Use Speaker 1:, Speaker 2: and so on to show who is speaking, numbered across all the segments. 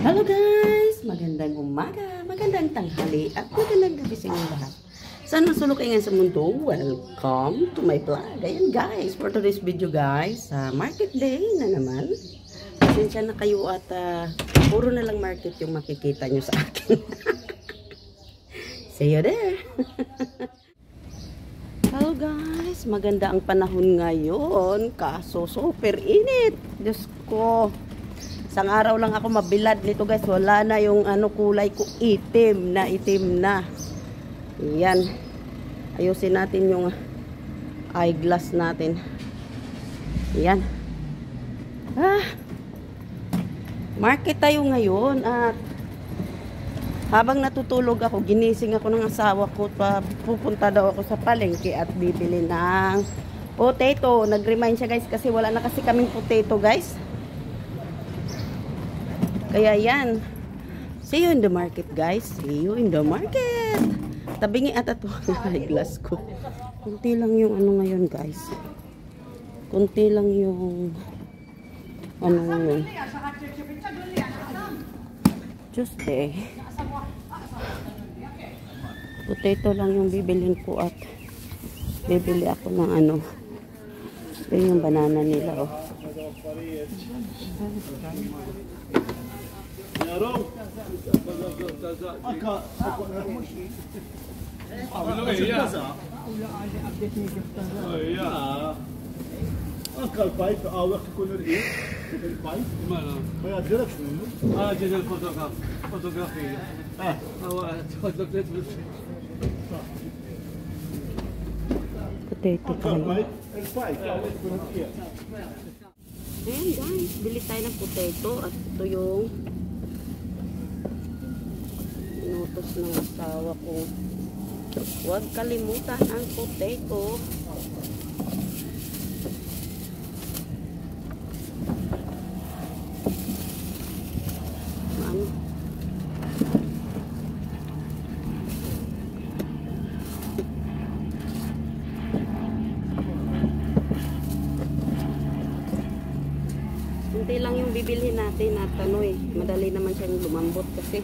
Speaker 1: Hello guys! Magandang umaga, magandang tanghali, at magandang gabi sa inyong lahat. Saan man sulok kayo sa mundo? Welcome to my vlog. Ayan guys, for today's video guys, market day na naman. Pasensya na kayo at puro na lang market yung makikita nyo sa akin. See you there! Hello guys, maganda ang panahon ngayon, kaso super init. Diyos ko, isang araw lang ako mabilad nito guys, wala na yung kulay ko, itim na. Yan, ayusin natin yung eyeglass natin. Yan, market tayo ngayon at habang natutulog ako, ginising ako ng asawa ko, pupunta daw ako sa palengke at bibili ng potato. Nag-remind siya guys kasi wala na kasi kaming potato guys. Kaya yan. See you in the market guys. See you in the market. Tabingi at ito ang eyeglass ko. Kunti lang yung ngayon guys. Kunti lang yung ngayon. Tuesday. Potato lang yung bibilin ko at bibili ako ng yun yung banana nila oh.
Speaker 2: انقل البايب وقت يكون الايه البايب ما يديركش منه جينا الفوتوغرافيه هو
Speaker 1: potato
Speaker 2: البايب البايب
Speaker 1: ayan guys, bili tayo ng potato at ito yung inutos ng asawa ko, huwag kalimutan ang potato. Kunti lang yung bibilhin natin at madali naman siyang lumambot kasi.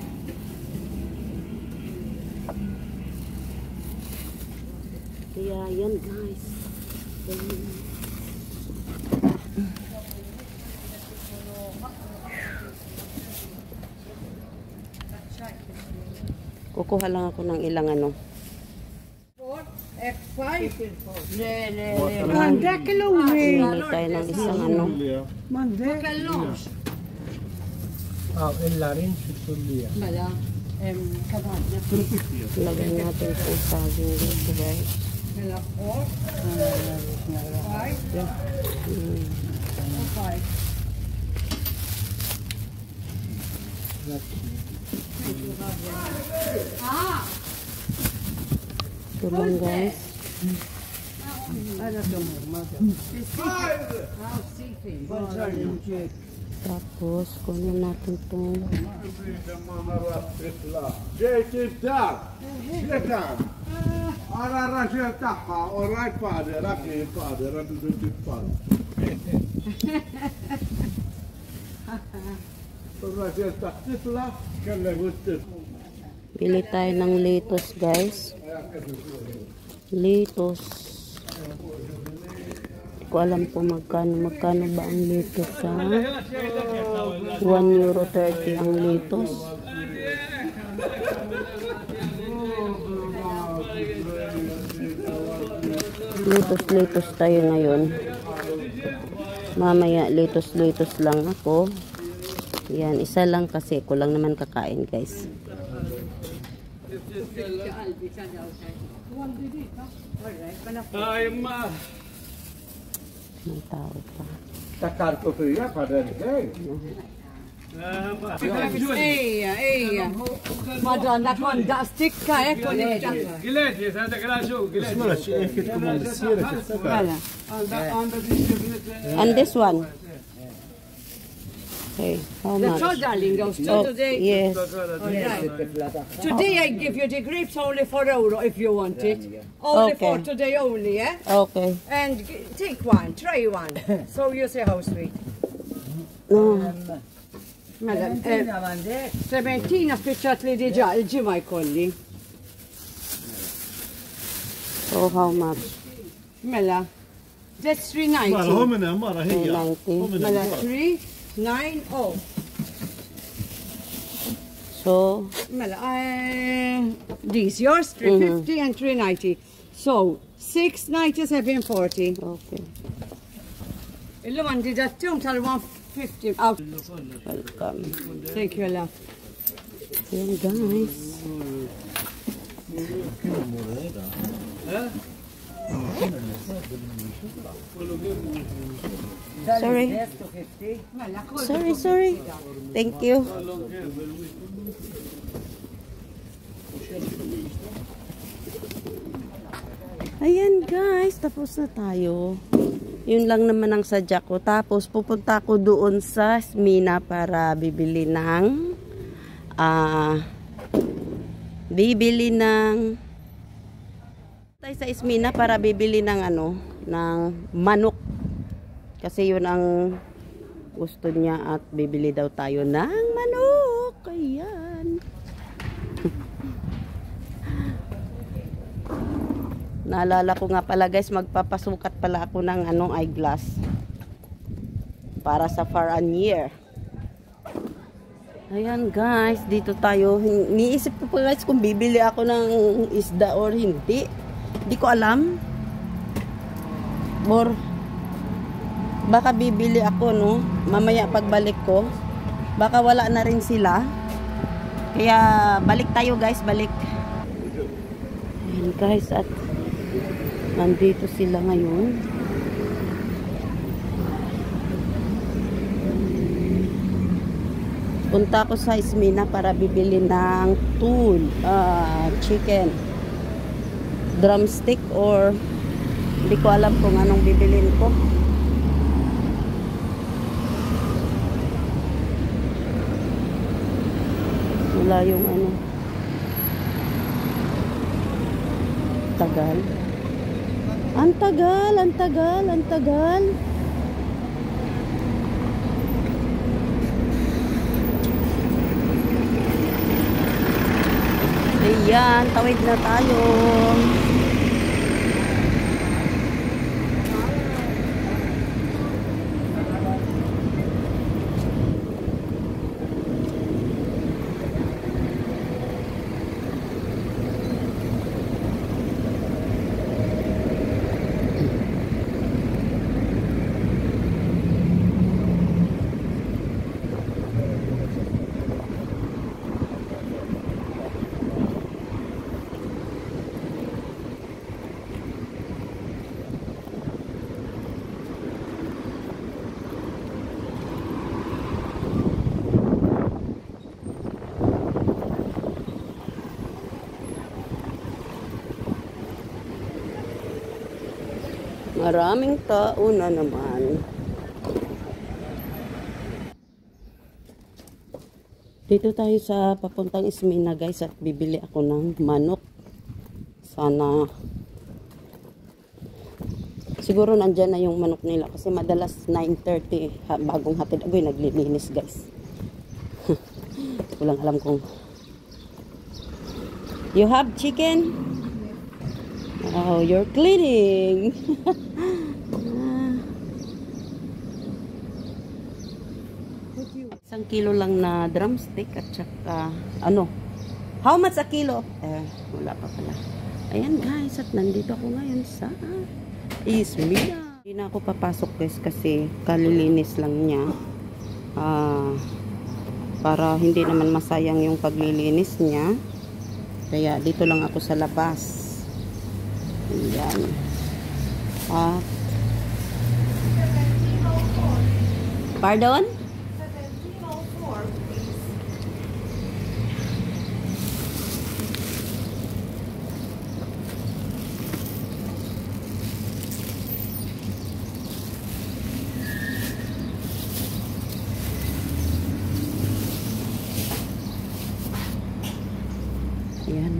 Speaker 1: Kaya yan guys. Kukuha lang ako ng ilang
Speaker 3: X5 Mande kilo
Speaker 1: Bili tayo ng isang
Speaker 3: Mande kilo
Speaker 2: الا رين في الكليه
Speaker 3: Mala كمان
Speaker 1: lagyan natin sa saging dito guys.
Speaker 3: Mala 5
Speaker 1: Ito lang guys. Tapos kunin natin itong
Speaker 2: جيت الدار جيت على الرجل تاعها ورايت فادي راكي فادي راكي فادي الرجل تحتفلا كان له
Speaker 1: bili tayo ng lettuce guys. Lettuce. Hindi ko alam kung magkano ba ang lettuce sa €1.30 ang lettuce. Lettuce tayo ngayon. Mamaya lettuce lang ako. Yan, isa lang kasi ko lang naman kakain guys. May tao pa.
Speaker 2: تكاركو فيها هذا الشيء
Speaker 3: ايه Madonna con da sticca con
Speaker 4: Gileti, state grascio,
Speaker 2: اسمها شيء كتكم السيره كتسبع
Speaker 1: And this one? Okay, how
Speaker 3: The
Speaker 1: much?
Speaker 3: child darling goes to
Speaker 1: Oh,
Speaker 3: today.
Speaker 1: yes.
Speaker 3: Today I give you the grapes only for euro if you want it. Only
Speaker 1: Okay.
Speaker 3: for today only, eh?
Speaker 1: Okay.
Speaker 3: And take one, try one. So you say how sweet.
Speaker 1: No.
Speaker 3: Mela, 17 spiċċat li diġa il-ġimgħa jkolli.
Speaker 1: So how much?
Speaker 3: Mela, that's 390.
Speaker 2: Mara, homina, mara, hija.
Speaker 1: 390.
Speaker 3: Mela, 390.
Speaker 1: So,
Speaker 3: Mela, these yours 350 and 390. So 690, 740.
Speaker 1: okay.
Speaker 3: Illum għandi dattum tal-150 out.
Speaker 1: Welcome.
Speaker 3: Thank you, love.
Speaker 1: Ayan guys. Sorry. Sorry. Thank you. Ayan guys, tapos na tayo. Yun lang naman ang sadya ko. Tapos pupunta ako doon sa Smina para bibili ng tayo sa Smina para bibili ng ng manok. Kasi yun ang gusto niya at bibili daw tayo ng manok. Ayan. Naalala ko nga pala guys, magpapasukat pala ako ng eyeglass para sa far and near. Ayan guys, dito tayo. Niisip ko pa guys kung bibili ako ng isda or hindi. Hindi ko alam. Or baka bibili ako no, mamaya pagbalik ko. Baka wala na rin sila. Kaya balik tayo guys, balik. Ayan guys, at nandito sila ngayon. Punta ko sa Smina para bibili ng chicken drumstick or hindi ko alam kung anong bibilin ko. Wala yung tagal. Ang tagal. Ayan, tawid na tayo. Maraming tao na naman. Dito tayo sa papuntang Smina guys at bibili ako ng manok. Sana siguro nandyan na yung manok nila kasi madalas 9:30 bagong hatid agoy naglilinis guys. Walang alam kung you have chicken? Oh, you're cleaning. 1 kilo lang na drumstick at saka how much a kilo? Wala pa pala. Ayan guys, at nandito ako ngayon sa Smina. Hindi na ako papasok guys kasi kalilinis lang niya. Para hindi naman masayang yung paglilinis niya. Kaya dito lang ako sa labas. Ayan. Pardon? Ayan.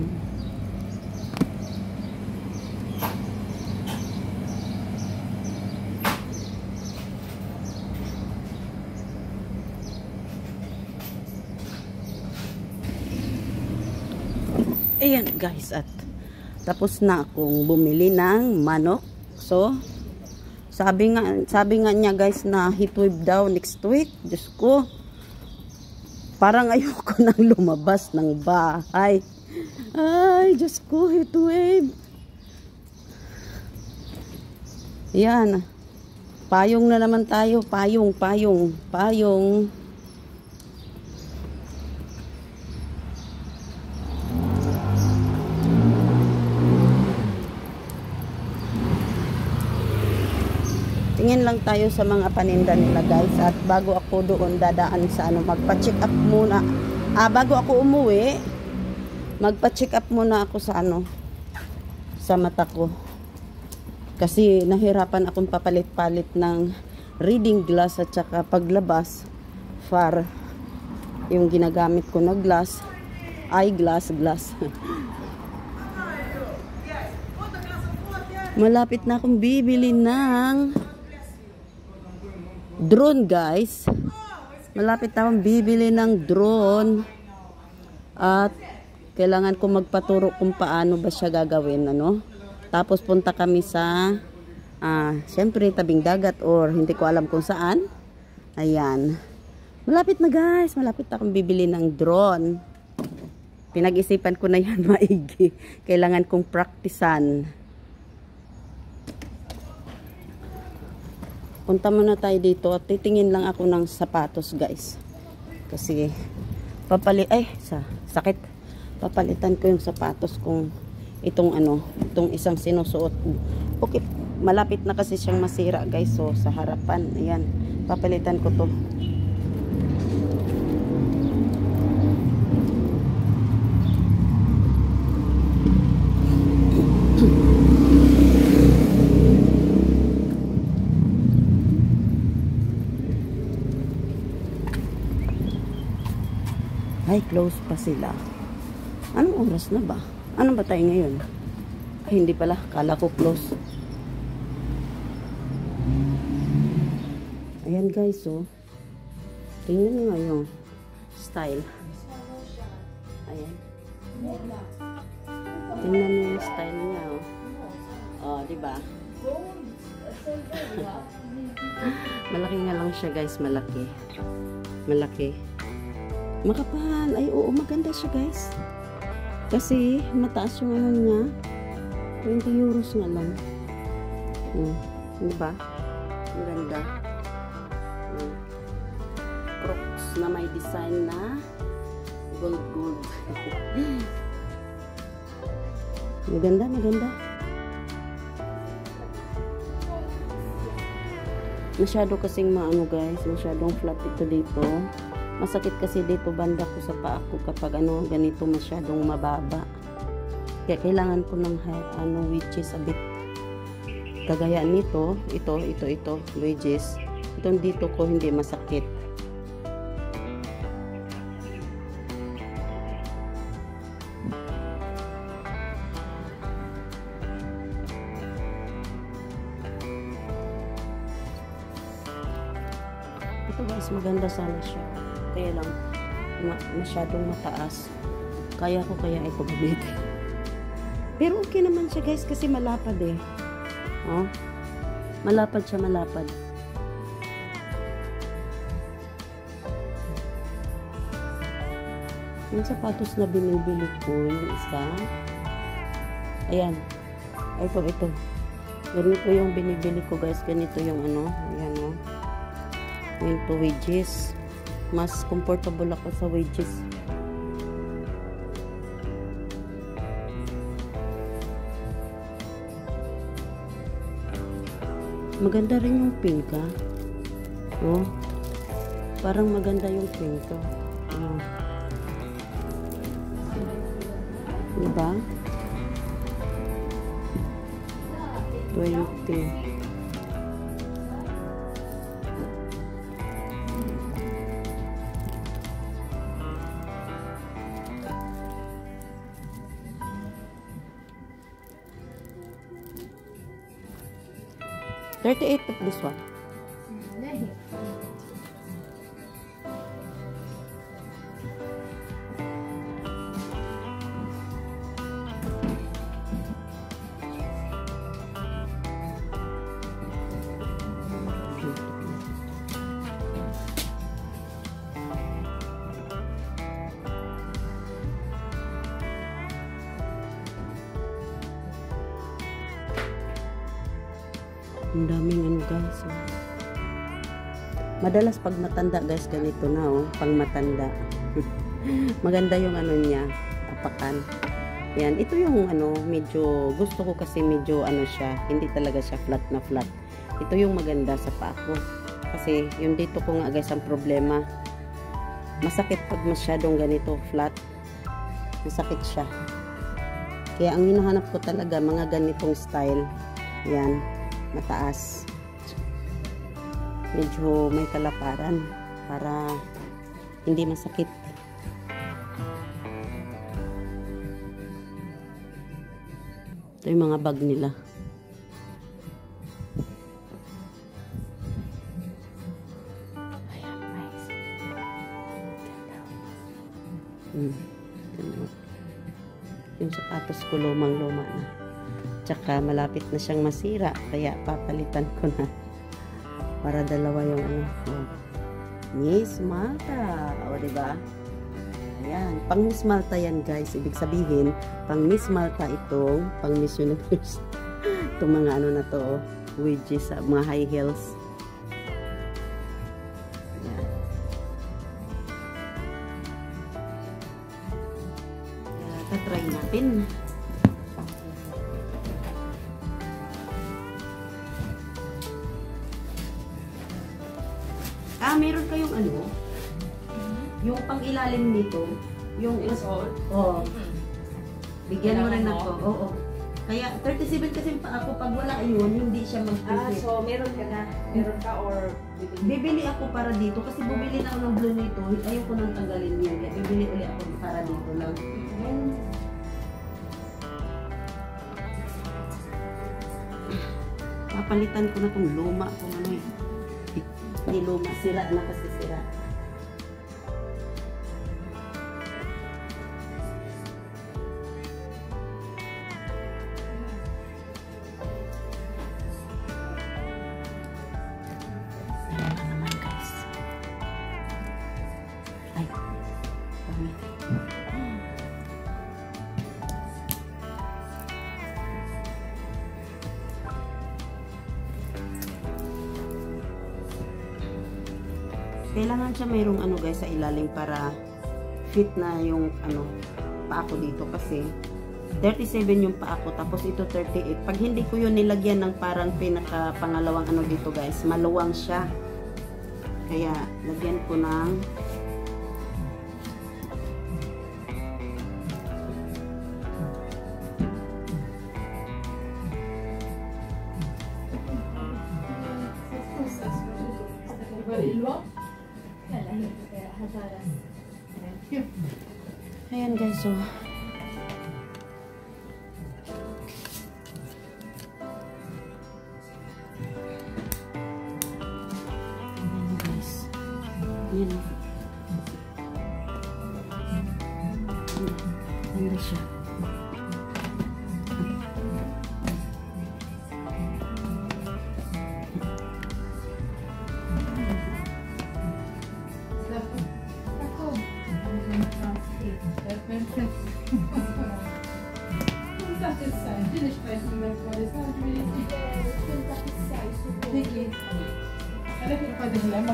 Speaker 1: Ayan guys, at tapos na akong bumili ng manok. So, sabi nga niya guys na heatwave daw next week. Diyos ko, parang ayoko nang lumabas ng bahay. Ay, Diyos ko, heatwave. Yan. Payong na naman tayo. Payong. Tingin lang tayo sa mga paninda nila guys. At bago ako doon dadaan sa ano, magpa-check up muna. Bago ako umuwi, magpa-check up muna ako sa ano, sa mata ko. Kasi nahirapan akong papalit-palit ng reading glass at saka paglabas far yung ginagamit ko na glass, eyeglass, glass. Malapit na akong bibili ng drone guys. Malapit na akong bibili ng drone at kailangan ko magpaturo kung paano ba siya gagawin, ano. Tapos punta kami sa syempre tabing dagat or hindi ko alam kung saan. Ayan. Malapit na guys, malapit na akong bibili ng drone. Pinag-isipan ko na yan maigi. Kailangan kong praktisan. Punta muna tayo dito at titingin lang ako ng sapatos guys. Kasi sakit. Papalitan ko yung sapatos kung itong ano, itong isang sinusuot. Okay, malapit na kasi siyang masira guys. So sa harapan, ayan, papalitan ko to. Ay, close pa sila. Anong oras na ba? Ano ba tayo ngayon? Ay, hindi pala. Kala ko close. Ayan guys, oh. Tingnan nyo nga yung style. Ayan. Tingnan nyo yung style niya, oh. Oh, diba? Malaki nga lang siya guys, malaki. Malaki. Makapal. Ay, oo, maganda siya guys. Kasi mataas yung ano niya. 20 euros nga lang. Diba? Ang ganda. Crocs na may design na gold. Maganda, maganda. Masyado kasing maano guys. Masyadong flat ito dito. Masakit kasi dito banda ko sa paa ko kapag ano, ganito masyadong mababa. Kaya kailangan ko ng ano, wedges a bit. Kagaya nito, ito, wedges. Itong dito ko hindi masakit. Ito guys, maganda sana siya. Kaya lang, masyadong mataas. Kaya ito bumili. Pero okay naman siya guys, kasi malapad eh. Oh, malapad siya, malapad. Yung sapatos na binibili ko, yung isa. Ayan. Ito. Ganito yung binibili ko guys. Ganito yung ano. Ayan o. Yung to wedges. Mas comfortable ako sa wedges. Maganda rin yung pink ha. Oh. Parang maganda yung pink ha. Oh. Diba? 20. $38 of this one. Ang daming ano guys. Oh. Madalas pag matanda guys, ganito na oh, pang matanda. Maganda yung ano niya, apakan. Yan, ito yung ano, medyo, gusto ko kasi medyo ano siya, hindi talaga siya flat na flat. Ito yung maganda sa paa ko. Kasi yung dito ko nga guys, ang problema, masakit pag masyadong ganito, flat. Masakit siya. Kaya ang hinahanap ko talaga, mga ganitong style. Yan, mataas. Medyo may kalaparan para hindi masakit. Ito yung mga bag nila. Ayan, guys. Yung sapatos ko lumang-luma na. Tsaka malapit na siyang masira. Kaya papalitan ko na. Para dalawa yung ano. Oh. Miss Malta. O, diba? Ayan. Pang Miss Malta yan, guys. Ibig sabihin, pang Miss Malta itong pang Miss Universe. Itong mga ano na to. Wedges, mga high heels. Ayan. Tatry natin. Meron kayong ano? Yung pang-ilalim nito, yung bigyan mo rin ako. Oo. Kaya 37 kasi pa ako, pag wala yun, hindi siya mag-fit.
Speaker 5: So meron ka na? Meron ka or
Speaker 1: bibili ako para dito kasi bumili na ako ng blue nito. Ayoko nang tanggalin yan. Kaya bibili ulit ako para dito lang. Papalitan ko na itong luma kung ano eh. Hindi luma, sira na kasi sira. Ayan naman guys. Ay, pamit. Kailangan siya mayroong ano guys sa ilalim para fit na yung ano paa ko dito kasi 37 yung paa ko tapos ito 38. Pag hindi ko yun nilagyan ng parang pinaka pangalawang ano dito guys, maluwang siya. Kaya lagyan ko ng ayan guys, so ayan guys, ayan ganda siya.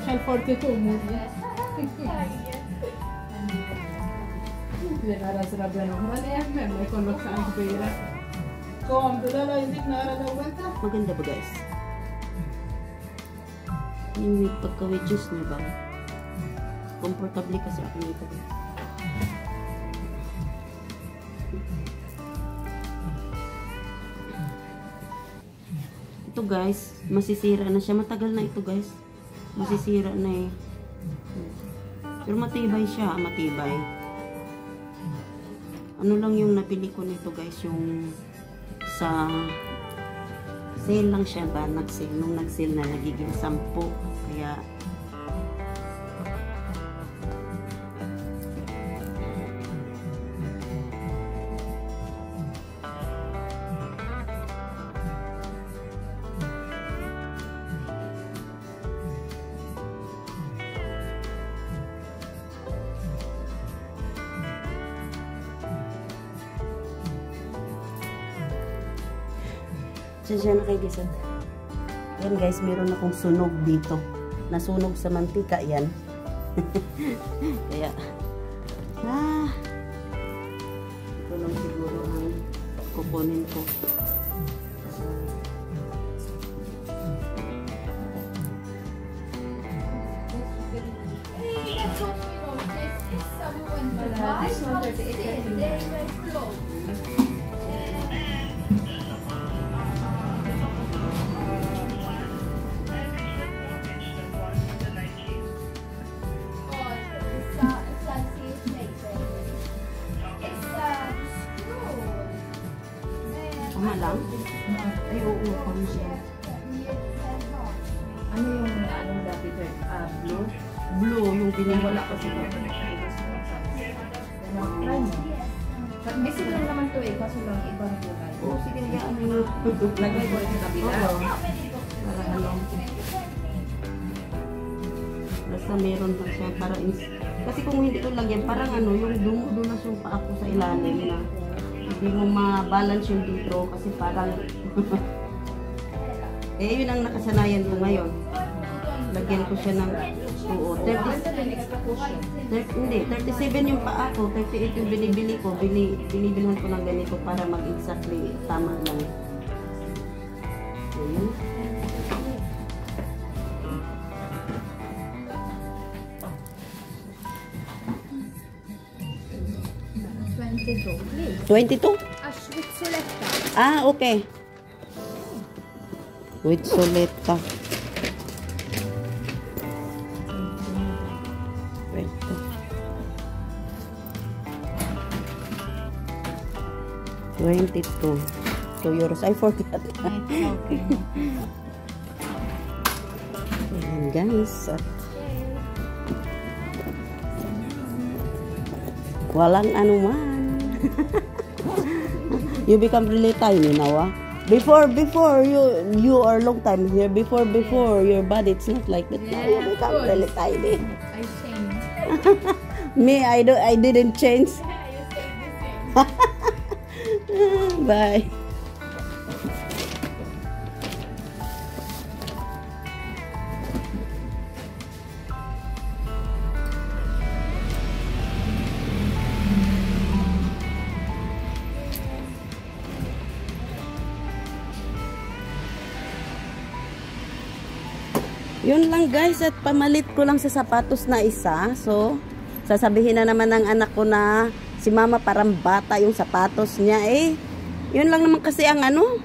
Speaker 5: عشان 42 مودي لغرض ربنا هو الأهم ما يكون مكان كبيرة قوم دولار يزيد نهار دولتا
Speaker 1: Maganda ba guys? Yung pagka-wedges niya ba? Comfortable kasi ako nito guys. Ito guys, masisira na siya. Matagal na ito guys. Masisira na eh. Pero matibay siya, matibay. Ano lang yung napili ko nito guys, yung sa sale lang siya ba? Nag-sale. Nung nag-sale na, nagiging 10. Kaya siya na kay Gisad. Yan guys, meron akong sunog dito. Nasunog sa mantika yan. Kaya, ito lang siguro ang kukunin ko. Tama lang? Ay, oo, kami siya.
Speaker 5: Ano yung anong dati blue?
Speaker 1: Blue, yung binawala ko siya.
Speaker 5: Basic lang naman to eh, kaso lang ibang kulay.
Speaker 1: Oo, sige na yan.
Speaker 5: Lagay ko rin sa kabila.
Speaker 1: Oo. Para ano. Basta meron pa siya para kasi kung hindi ko lagyan, parang ano, yung dumudulas yung paa ko sa ilalim na hindi mo ma-balance yung dito kasi parang yun ang nakasanayan ko ngayon. Lagyan ko siya ng 37 yung paa ko, 38 yung binibili ko, binibilhan ko ng ganito para mag-exactly tama lang. Ayun.
Speaker 5: please.
Speaker 1: 22?
Speaker 5: With Soletta.
Speaker 1: Ah, okay. With Soletta. Wait. 22. 2 euros. I forgot. Ayan guys. At walang anuman. You become really tiny now, ah. Before you are long time here. Before your body it's not like that. Now you become really tiny.
Speaker 5: I changed.
Speaker 1: Me, I didn't change. Bye. Yun lang guys, at pamalit ko lang sa sapatos na isa. So, sasabihin na naman ng anak ko na si mama parang bata yung sapatos niya. Yun lang naman kasi ang ano.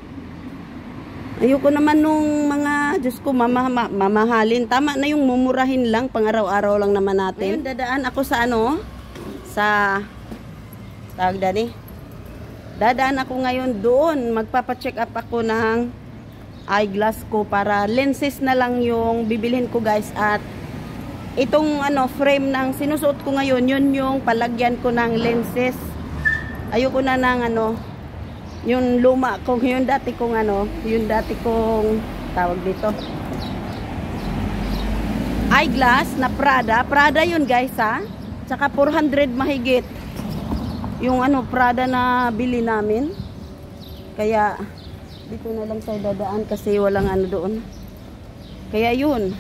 Speaker 1: Ayoko naman nung mga, Diyos ko, mamahalin. Tama na yung mumurahin lang, pang araw-araw lang naman natin. Ngayon, dadaan ako sa ano, tawag dani. Dadaan ako ngayon doon. Magpapacheck up ako ng eyeglass ko para lenses na lang yung bibilhin ko guys, at itong ano frame ng sinusuot ko ngayon, yun yung palagyan ko ng lenses. Ayoko na ng ano yung luma ko, yung dati kong ano, yung dati kong tawag dito eyeglass na Prada yun guys ha, tsaka 400 mahigit yung ano Prada na bili namin, kaya dito na lang tayo dadaan kasi walang ano doon. Kaya yun.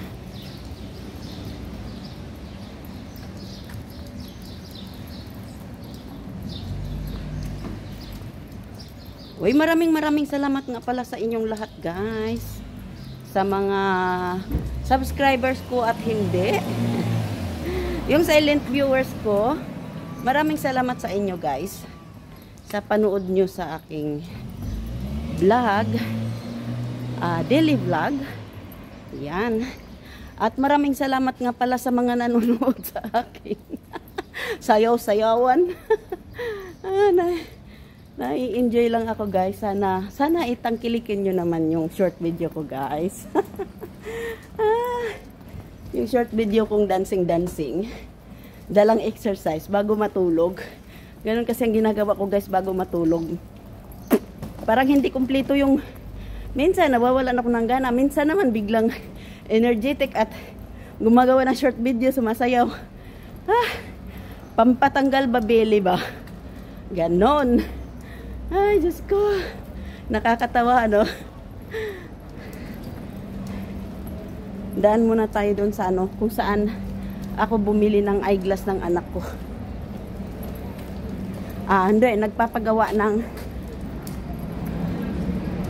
Speaker 1: Uy, maraming salamat nga pala sa inyong lahat guys. Sa mga subscribers ko at hindi. Yung silent viewers ko, maraming salamat sa inyo guys. Sa panood nyo sa aking vlog, daily vlog. Yan. At maraming salamat nga pala sa mga nanonood sa akin. Sayaw-sayawan. Nai-enjoy lang ako guys. Sana itangkilikin nyo naman yung short video ko guys. Yung short video kong dancing. Dalang exercise bago matulog. Ganun kasi ang ginagawa ko guys bago matulog. Parang hindi kumpleto yung, minsan nawawalan ako ng gana, minsan naman biglang energetic at gumagawa ng short video, sumasayaw. Pampatanggal babeli ba? Ganon. Ay, Diyos ko. Nakakatawa, ano? Daan muna tayo doon sa ano, kung saan ako bumili ng eyeglass ng anak ko. Hindi, nagpapagawa ng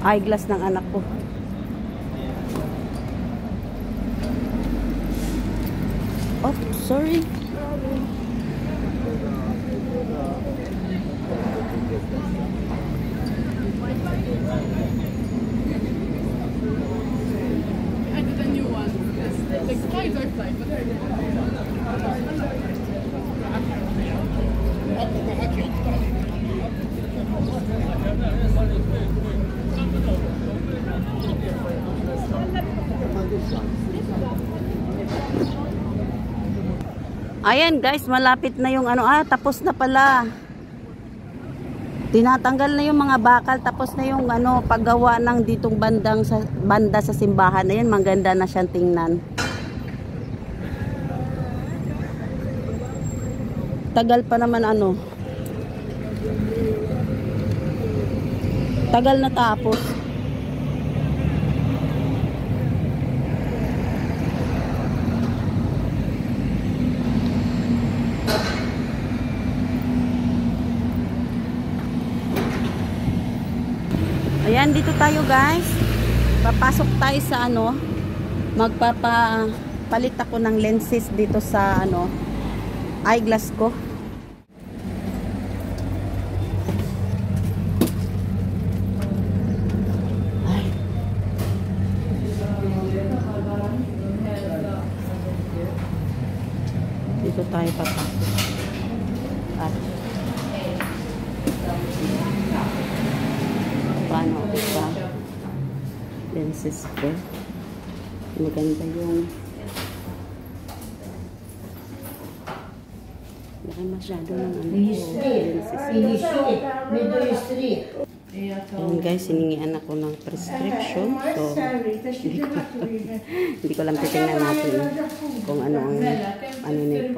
Speaker 1: eyeglass ng anak ko. Oh, sorry.
Speaker 5: I did a new one. Like size or size, but
Speaker 1: Ayan guys, malapit na yung ano, tapos na pala. Tinatanggal na yung mga bakal, tapos na yung ano, paggawa ng ditong banda sa simbahan. Ayan, maganda na siyang tingnan. Tagal pa naman ano. Tagal na tapos. Ayan, dito tayo guys. Papasok tayo sa ano. Magpapalit ako ng lenses dito sa ano, eyeglass ko. Ay. Dito tayo papasok. Paano ba lenses ko? Maganda yung baka masyado ng ano lenses. Ayan guys, hiningian ako ng prescription, so hindi ko lang titingnan natin kung ano ang ano nito.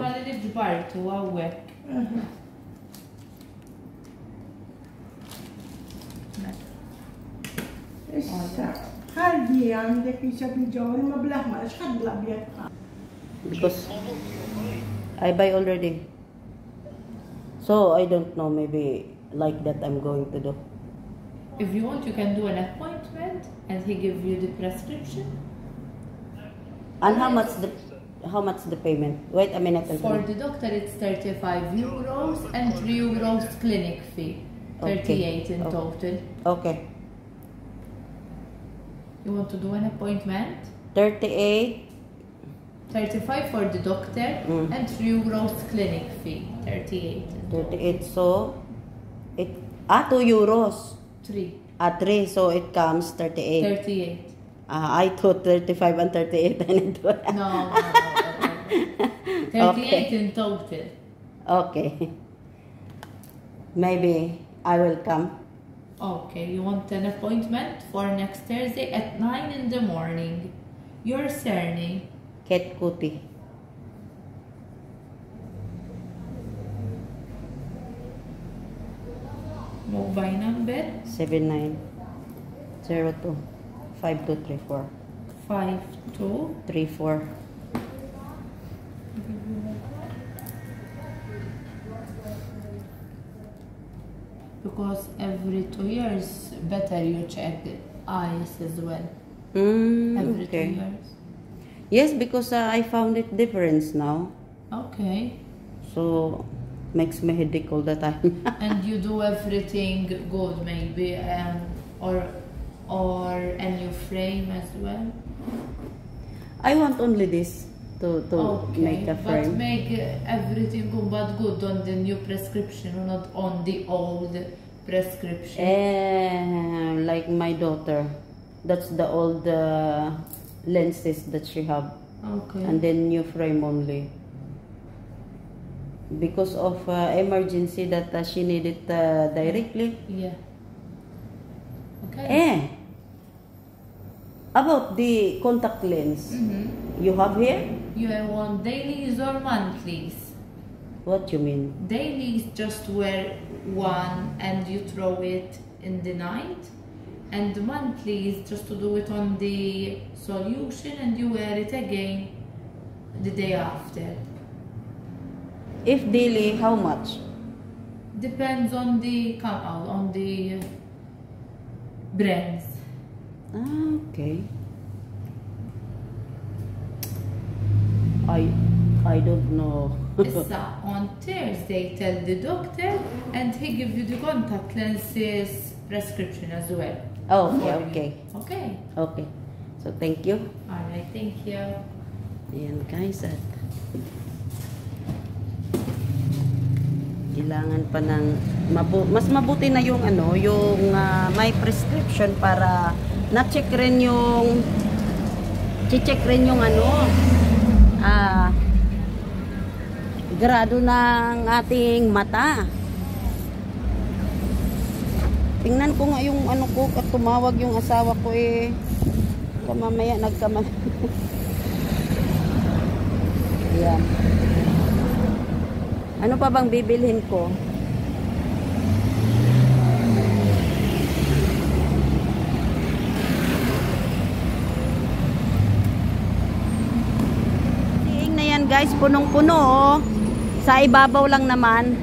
Speaker 1: Because I buy already. So I don't know, maybe like that I'm going to do.
Speaker 6: If you want, you can do an appointment and he give you the prescription.
Speaker 1: And how much the payment? Wait a minute.
Speaker 6: For the doctor, it's 35 euros and 3 euros clinic fee. 38 in total.
Speaker 1: Okay.
Speaker 6: You want to do an appointment?
Speaker 1: 38.
Speaker 6: 35 for the doctor and 3 euros clinic fee. 38.
Speaker 1: 38. So it 2 euros.
Speaker 6: 3.
Speaker 1: 3. So it comes 38.
Speaker 6: 38.
Speaker 1: I thought 35 and 38. I need to.
Speaker 6: No. 38 in total.
Speaker 1: Okay. Maybe I will come.
Speaker 6: Okay, you want an appointment for next Thursday at 9 in the morning. Your surname?
Speaker 1: Ket Kuti.
Speaker 6: Mobile number?
Speaker 1: 7902 5234
Speaker 6: 52.
Speaker 1: 34.
Speaker 6: Because every 2 years, better you check the eyes as well. Every 2
Speaker 1: Okay.
Speaker 6: years.
Speaker 1: Yes, because I found it difference now.
Speaker 6: Okay.
Speaker 1: So makes me headache all the time.
Speaker 6: And you do everything good, maybe, or a new frame as well.
Speaker 1: I want only this to
Speaker 6: Okay,
Speaker 1: make a
Speaker 6: but
Speaker 1: frame.
Speaker 6: make everything good, but good on the new prescription, not on the old prescription.
Speaker 1: Like my daughter, that's the old lenses that she have,
Speaker 6: Okay.
Speaker 1: and then new frame only. Because of emergency that she needed directly.
Speaker 6: Yeah. Okay.
Speaker 1: About the contact lens, you have here?
Speaker 6: You want dailies or monthlies?
Speaker 1: What you mean?
Speaker 6: Dailies just wear one and you throw it in the night. And monthly is just to do it on the solution and you wear it again the day after.
Speaker 1: If daily, how much?
Speaker 6: Depends on the on the brands.
Speaker 1: Ah, okay. I don't know.
Speaker 6: Issa, on Thursday, tell the doctor and he give you the contact lenses prescription as well.
Speaker 1: Oh, okay.
Speaker 6: Okay.
Speaker 1: Okay. So, thank you.
Speaker 6: Alright, thank you.
Speaker 1: Ayan guys, at kailangan pa ng mas mabuti na yung ano, yung may prescription para na-check rin yung ano grado ng ating mata. Tingnan ko nga yung ano ko at tumawag yung asawa ko mamaya nagkaman. Ayan. Ano pa bang bibilhin ko? Seeing na yan guys, punong-puno oh. Sa ibabaw lang naman.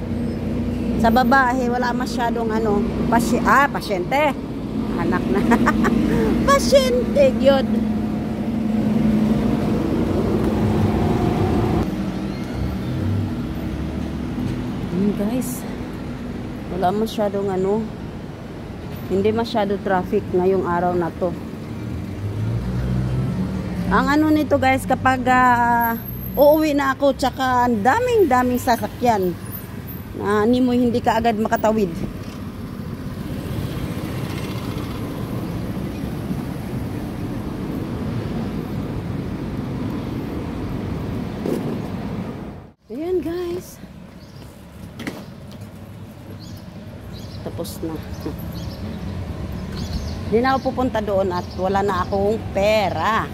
Speaker 1: Sa baba, wala masyadong ano. Pasyente. Anak na. Pasyente, yun. Guys, wala masyadong ano. Hindi masyado traffic ngayong araw na to. Ang ano nito guys, kapag uuwi na ako, tsaka daming sasakyan. Ni mo hindi ka agad makatawid. Ayan guys. Tapos na. Hindi na ako pupunta doon at wala na akong pera.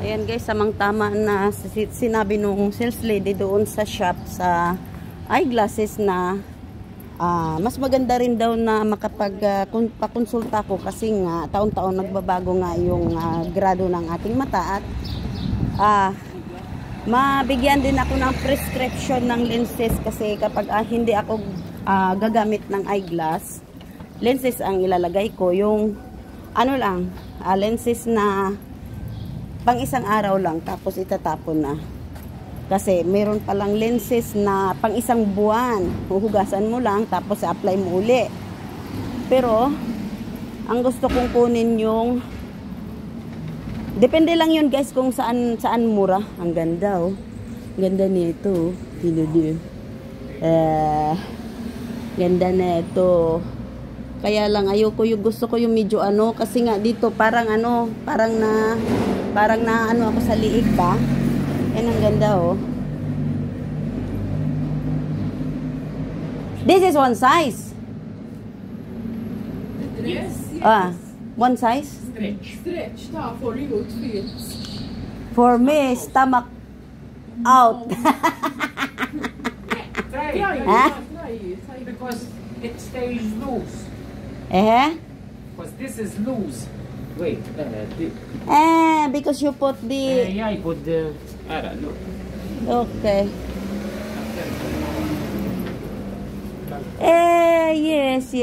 Speaker 1: Ayan guys, samang-tama na sinabi nung sales lady doon sa shop sa eyeglasses na mas maganda rin daw na makapag-pakonsulta ko kasi nga taon-taon nagbabago nga yung grado ng ating mata at mabigyan din ako ng prescription ng lenses kasi kapag hindi ako gagamit ng eyeglass, lenses ang ilalagay ko, yung ano lang, lenses na pang isang araw lang tapos itatapon na. Kasi meron palang lenses na pang isang buwan, huhugasan mo lang tapos apply mo uli. Pero ang gusto kong kunin yung depende lang yun guys kung saan mura. Ang ganda oh. Ganda nito. Ganda na ito. Kaya lang ayoko yung gusto ko yung medyo ano kasi nga dito parang na ano ako sa liig ba? Yan ang ganda oh. This is one size.
Speaker 5: Yes.
Speaker 1: One size?
Speaker 5: Stretch, for you it feels.
Speaker 1: For me, stomach out.
Speaker 4: Try
Speaker 5: Try
Speaker 4: it.
Speaker 5: it.
Speaker 4: Because it stays loose.
Speaker 1: Because
Speaker 4: this is loose. Wait.
Speaker 1: because you put the...
Speaker 4: Yeah, I put the... look.
Speaker 1: Okay. Yes.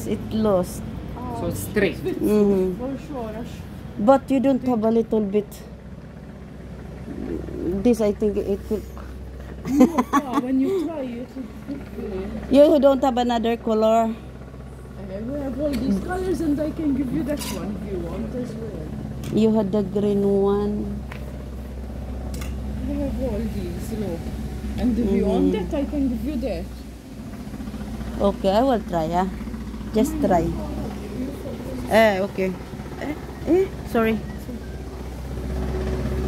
Speaker 1: It lost.
Speaker 4: So straight.
Speaker 5: For sure.
Speaker 1: But you don't have a little bit. This, I think it will...
Speaker 5: When you try it,
Speaker 1: You don't have another color.
Speaker 5: I have all these colors and I can give you that one if you want as well.
Speaker 1: You had the green one.
Speaker 5: I have all these, look. And if you want that, I can give you that.
Speaker 1: Okay, I will try, Just try. Okay. Sorry.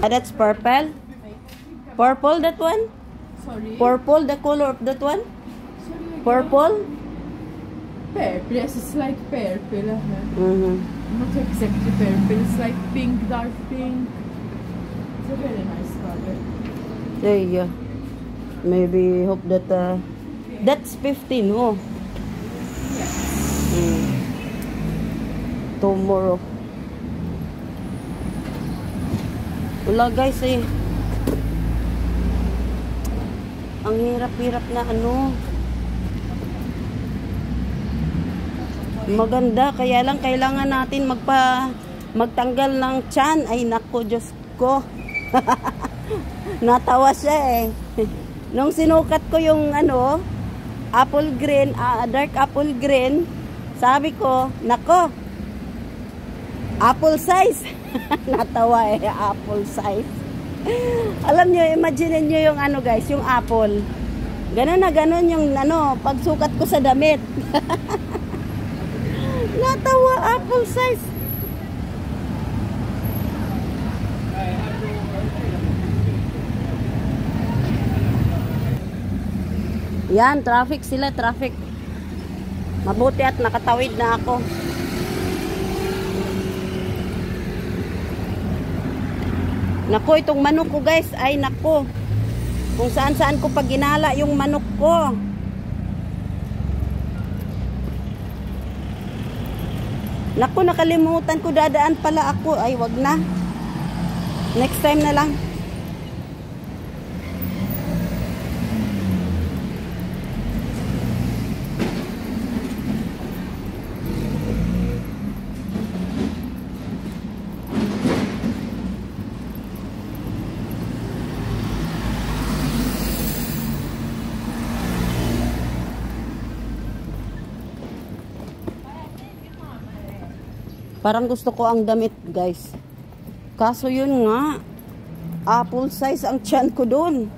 Speaker 1: That's purple. Purple, that one?
Speaker 5: Sorry.
Speaker 1: Purple, the color of that one?
Speaker 5: Sorry.
Speaker 1: Purple?
Speaker 5: Purple, yes, it's like purple.
Speaker 1: Mm-hmm.
Speaker 5: Not exactly purple, it's like pink, dark pink. It's a very nice color.
Speaker 1: There you go. Maybe hope that that's 15, oh.
Speaker 5: Yes.
Speaker 1: Tomorrow. Wala guys eh. Ang hirap-hirap na ano. Maganda. Kaya lang kailangan natin magtanggal ng tiyan. Ay nako, Diyos ko. Natawa siya eh. Nung sinukat ko yung ano, apple green, dark apple green, sabi ko, nako, apple size. Natawa eh, apple size. Alam nyo, imagine nyo yung ano guys, yung apple. Ganon na ganon yung ano, pagsukat ko sa damit. Natawa, apple size. Yan, traffic sila, traffic. Mabuti at nakatawid na ako. Nako, itong manok ko guys, ay nako. Kung saan-saan ko pag ginala yung manok ko. Nako, nakalimutan ko, dadaan pala ako. Ay, wag na. Next time na lang. Parang gusto ko ang damit, guys. Kaso yun nga, apple size ang tiyan ko dun.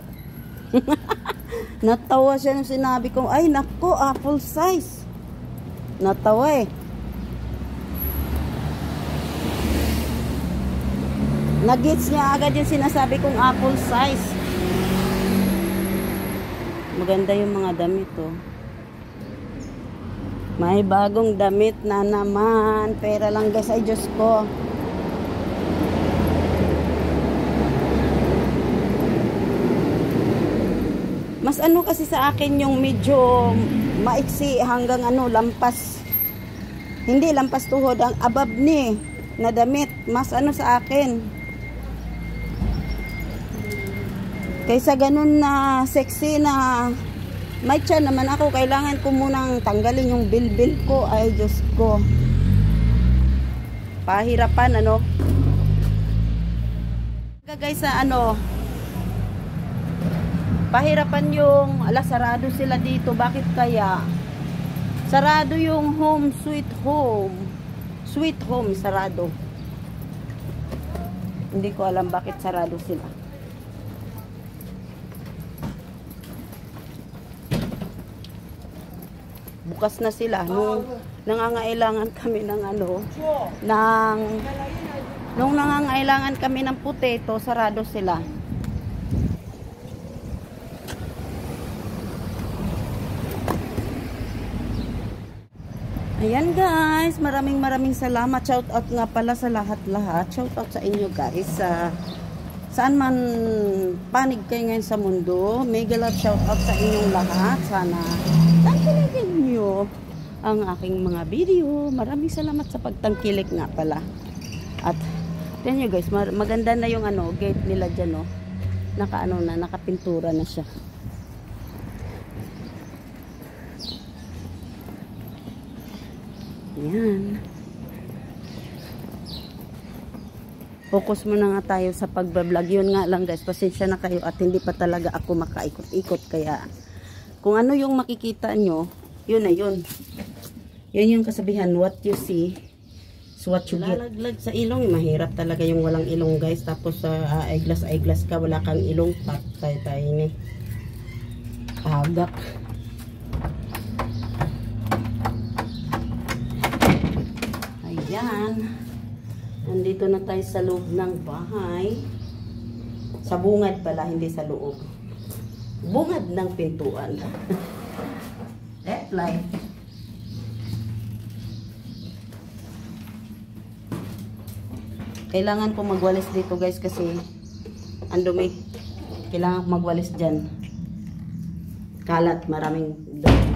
Speaker 1: Natawa siya nung sinabi ko, ay nako, apple size. Natawa eh. Nagets niya agad yung sinasabi kong apple size. Maganda yung mga damit, oh. May bagong damit na naman. Pera lang guys, ay Diyos ko. Mas ano kasi sa akin yung medyo maiksi hanggang ano, lampas. Hindi lampas tuhod, ang above ni na damit. Mas ano sa akin. Kaysa ganun na sexy na may tiyan naman ako, kailangan ko munang tanggalin yung bilbil ko. Ay, Diyos ko. Pahirapan, ano. Guys, sa ano, pahirapan yung, sarado sila dito. Bakit kaya? Sarado yung home, sweet home. Sweet home, sarado. Hindi ko alam bakit sarado sila. Bukas na sila nung nangangailangan kami ng ano, nung nangangailangan kami ng potato, sarado sila. Ayan guys, maraming salamat. Shout out nga pala sa lahat-lahat. Shout out sa inyo guys. Saan man panig kayo ngayon sa mundo, mega love shout out sa inyong lahat. Sana tangkilikin nyo ang aking mga video. Maraming salamat sa pagtangkilik nga pala. At tignan nyo guys, maganda na yung ano, gate nila dyan, no? Nakapintura na siya. Yan. Focus muna nga tayo sa pagbablog. Yun nga lang guys, pasensya na kayo at hindi pa talaga ako makaikot-ikot. Kaya kung ano yung makikita nyo, yun na yun. Yun yung kasabihan, what you see is what you get. Lalaglag sa ilong, mahirap talaga yung walang ilong guys. Tapos eyeglass ka, wala kang ilong, patay tayo ni agak. Ayan. Nandito na tayo sa loob ng bahay. Sa bungad pala, hindi sa loob. Bungad ng pintuan. Fly. Kailangan ko magwalis dito guys kasi ang dumi. Kailangan ko magwalis dyan. Kalat, maraming dumi.